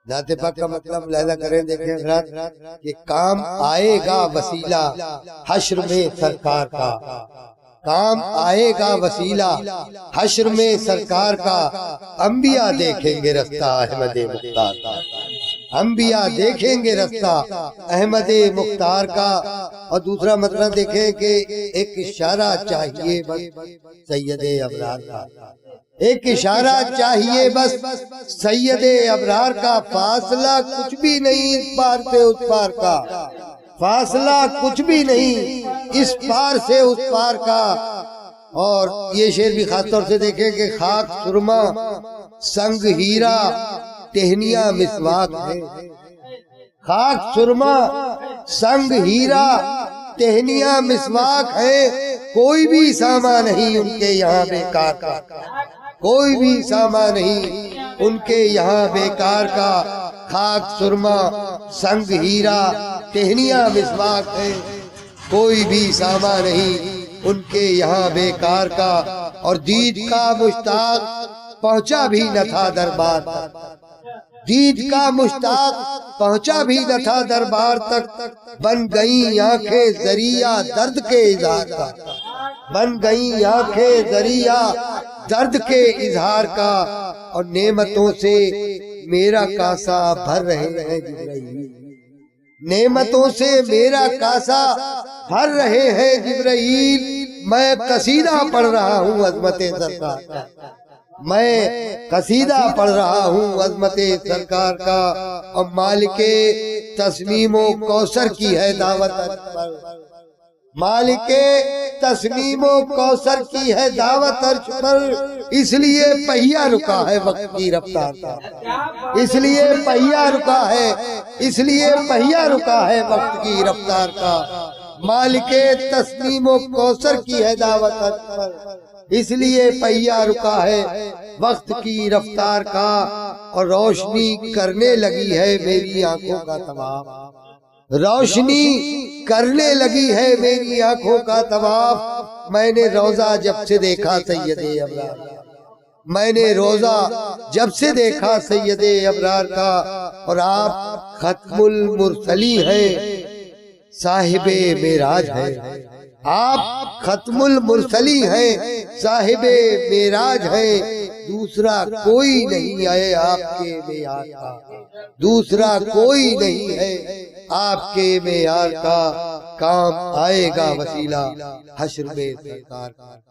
नाते पाक का मतलब मुलाहिजा करें, देखें हज़रात कि काम आएगा वसीला हश्र में सरकार का, काम आएगा वसीला हश्र में सरकार का, अंबिया देखेंगे रास्ता अहमद मुख्तार का, अंबिया देखेंगे रास्ता अहमद मुख्तार का। और दूसरा मतलब देखें कि एक इशारा चाहिए बस सैयदे अबरार का, एक इशारा चाहिए बस सैयदे अबरार का, फासला कुछ भी नहीं इस पार से उस पार का, फासला कुछ भी नहीं इस पार से उस पार का। और ये शेर भी खासतौर से देखें कि खाक सुरमा संग हीरा टहनिया मिसवाक है, खाक सुरमा संग हीरा टहनिया मिसवाक है, कोई भी सामान नहीं उनके यहाँ बेकार का, कोई भी सामान नहीं उनके यहाँ बेकार का। खाक सुरमा संग हीरा टहनिया मिसवाक है, कोई भी सामान नहीं उनके यहाँ बेकार का। और दीद का मुश्ताक पहुँचा भी न था दरबार तक, दीद का मुश्ताक पहुँचा भी न था दरबार तक, बन गई आंखें जरिया दर्द के इजहार का, बन गई आंखें जरिया दर्द के इजहार का। और नेमतों से मेरा कासा भर रहे हैं जिब्राइल, नेमतों से मेरा कासा भर रहे हैं जिब्राइल, मैं कसीदा पढ़ रहा हूँ अज़मते सरकार का, मैं कसीदा पढ़ रहा हूँ अज़मते सरकार का। और मालिके तस्मीमो कौसर की है दावत पर, मालिके तस्मीमो कौसर की है दावत अर्श पर, इसलिए पहिया रुका है वक्त की रफ्तार का, इसलिए पहिया रुका है, इसलिए पहिया रुका है वक्त की रफ्तार का। मालिके तस्मीमो कौसर की है दावत अर्श पर, इसलिए पहिया रुका है वक्त की रफ्तार का। और रोशनी करने लगी है मेरी आंखों का तवाफ, रोशनी करने लगी है मेरी आंखों का तवाफ। मैंने रोजा जब से देखा सैयदे अबरार, मैंने रोजा जब से देखा सैयदे अबरार का। और आप खत्मुल मुरसली है साहिबे मेराज है, आप खत्मुल मुरसली है साहिबे मेराज है, दूसरा कोई नहीं है आपके मेयार का, दूसरा कोई नहीं है आपके मेयार का। काम आएगा वसीला हश्र में सरकार का।